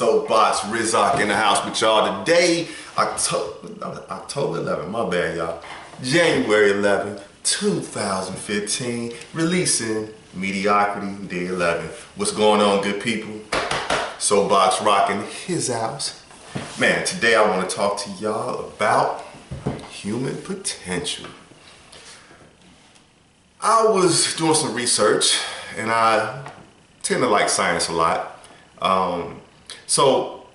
Soapbox Rhaq in the house with y'all today. October 11th, my bad y'all. January 11th, 2015, releasing Mediocrity Day 11. What's going on, good people? Soapbox Rhaq in his house. Man, today I want to talk to y'all about human potential. I was doing some research and I tend to like science a lot. So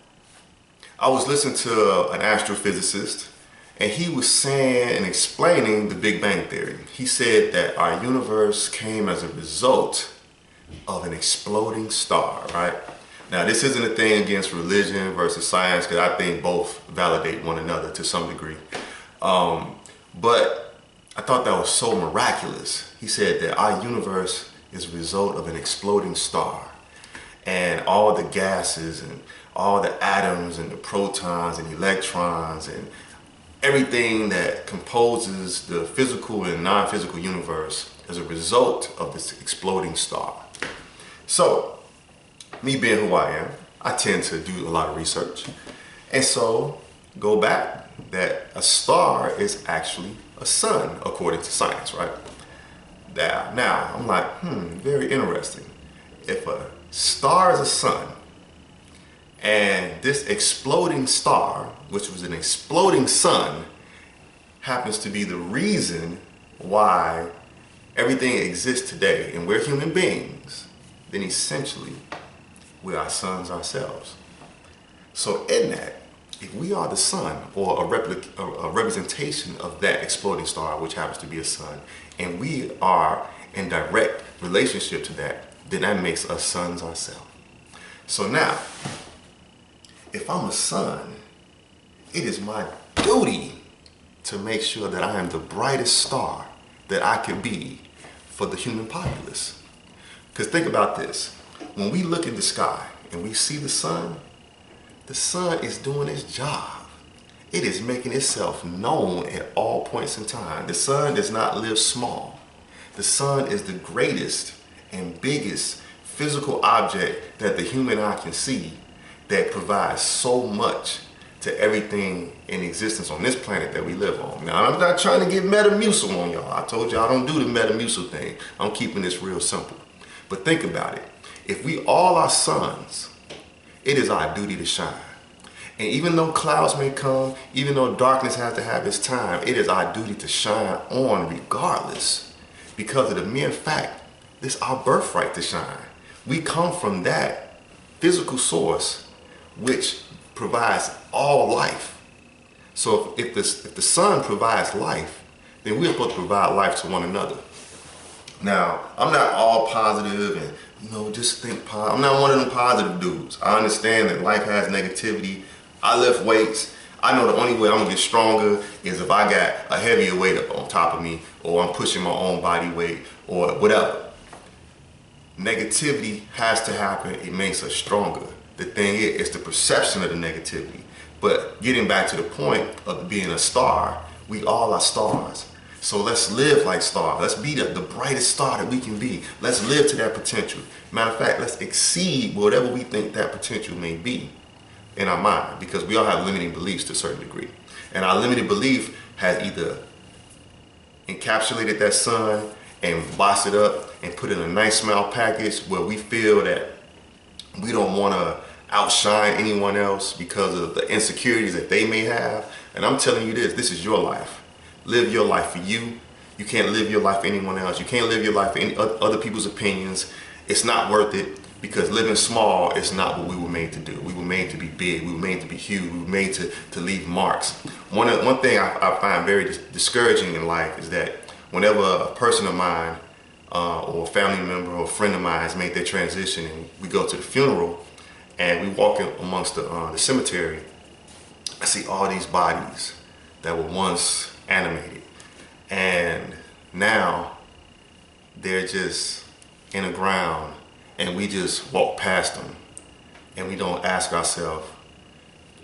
I was listening to an astrophysicist and he was saying and explaining the Big Bang Theory. He said that our universe came as a result of an exploding star, right? Now, this isn't a thing against religion versus science, because I think both validate one another to some degree. But I thought that was so miraculous. He said that our universe is a result of an exploding star. And all the gases and all the atoms and the protons and electrons and everything that composes the physical and non-physical universe as a result of this exploding star. So, me being who I am, I tend to do a lot of research. And so, go back that a star is actually a sun, according to science, right? Now I'm like, very interesting. If a star is a sun, and this exploding star, which was an exploding sun, happens to be the reason why everything exists today, and we're human beings, then essentially we are suns ourselves. So in that, if we are the sun, or a representation of that exploding star, which happens to be a sun, and we are in direct relationship to that, then that makes us suns ourselves. So now, if I'm a sun, it is my duty to make sure that I am the brightest star that I can be for the human populace. Because think about this. When we look in the sky and we see the sun is doing its job. It is making itself known at all points in time. The sun does not live small. The sun is the greatest and biggest physical object that the human eye can see that provides so much to everything in existence on this planet that we live on. Now, I'm not trying to get Metamucil on y'all. I told y'all I don't do the Metamucil thing. I'm keeping this real simple. But think about it. If we all are suns, it is our duty to shine. And even though clouds may come, even though darkness has to have its time, it is our duty to shine on regardless, because of the mere fact it's our birthright to shine. We come from that physical source which provides all life. So if the sun provides life, then we're supposed to provide life to one another. Now, I'm not all positive and, just think positive. I'm not one of them positive dudes. I understand that life has negativity. I lift weights. I know the only way I'm gonna get stronger is if I got a heavier weight up on top of me, or I'm pushing my own body weight, or whatever. Negativity has to happen. It makes us stronger. The thing is, it's the perception of the negativity. But getting back to the point of being a star, we all are stars. So let's live like stars. Let's be the brightest star that we can be. Let's live to that potential. Matter of fact, let's exceed whatever we think that potential may be in our mind, because we all have limiting beliefs to a certain degree. And our limited belief has either encapsulated that sun and boxed it up and put it in a nice small package where we feel that we don't want to outshine anyone else because of the insecurities that they may have. And I'm telling you this is your life. Live your life for you. You can't live your life for anyone else. You can't live your life for any other people's opinions. It's not worth it, because living small is not what we were made to do. We were made to be big. We were made to be huge. We were made to leave marks. One thing I find very discouraging in life is that whenever a person of mine or a family member or a friend of mine has made their transition and we go to the funeral and we walk in amongst the cemetery, I see all these bodies that were once animated, and now they're just in the ground, and we just walk past them and we don't ask ourselves,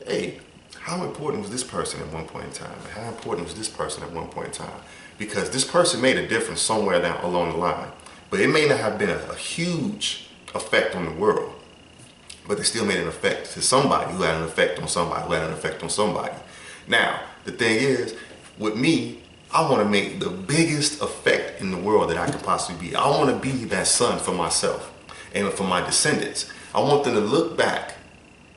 hey, how important was this person at one point in time? How important was this person at one point in time? Because this person made a difference somewhere down along the line, but it may not have been a huge effect on the world. but they still made an effect to somebody who had an effect on somebody who had an effect on somebody. Now, the thing is, with me, I want to make the biggest effect in the world that I can possibly be. I want to be that son for myself and for my descendants. I want them to look back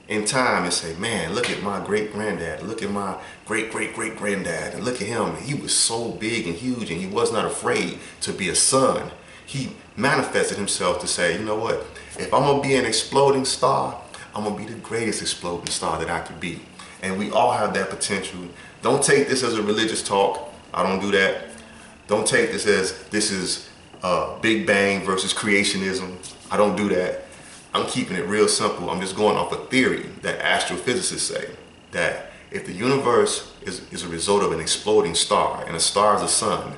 in time and say, man, look at my great-granddad, look at my great-great-great-granddad, and look at him. He was so big and huge, and he was not afraid to be a son. He manifested himself to say, you know what, if I'm going to be an exploding star, I'm going to be the greatest exploding star that I could be. And we all have that potential. Don't take this as a religious talk. I don't do that. Don't take this as this is Big Bang versus creationism. I don't do that. I'm keeping it real simple. I'm just going off a theory that astrophysicists say that if the universe is a result of an exploding star, and a star is a sun,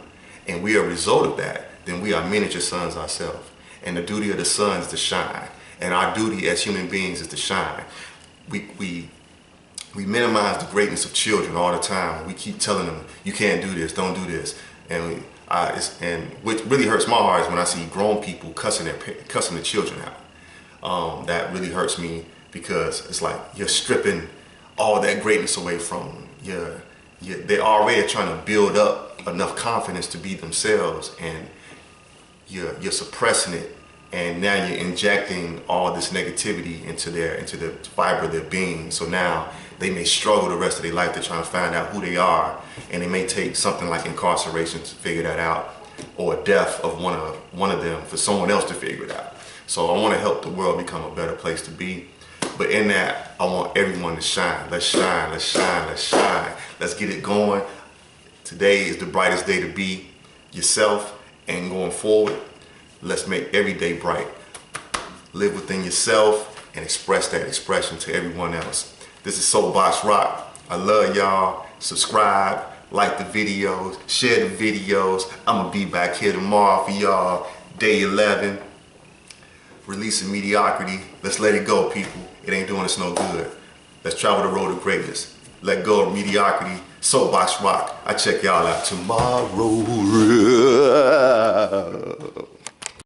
and we are a result of that, then we are miniature suns ourselves. And the duty of the sun is to shine. And our duty as human beings is to shine. We minimize the greatness of children all the time. We keep telling them, you can't do this, don't do this. And what really hurts my heart is when I see grown people cussing the children out. That really hurts me, because it's like you're stripping all that greatness away from them. They're already trying to build up enough confidence to be themselves, and you're suppressing it, and now you're injecting all this negativity into the fiber of their being. So now they may struggle the rest of their life to try to find out who they are, and it may take something like incarceration to figure that out, or death of one of them for someone else to figure it out. So I want to help the world become a better place to be. But in that, I want everyone to shine. Let's shine, let's shine, let's shine. Let's get it going. Today is the brightest day to be yourself, and going forward, let's make every day bright. Live within yourself and express that expression to everyone else. This is Soapbox Rhaq. I love y'all. Subscribe, like the videos, share the videos. I'm going to be back here tomorrow for y'all. Day 11. Releasing mediocrity. Let's let it go, people. It ain't doing us no good. Let's travel the road to greatness. Let go of mediocrity. Soapbox Rhaq. I check y'all out tomorrow.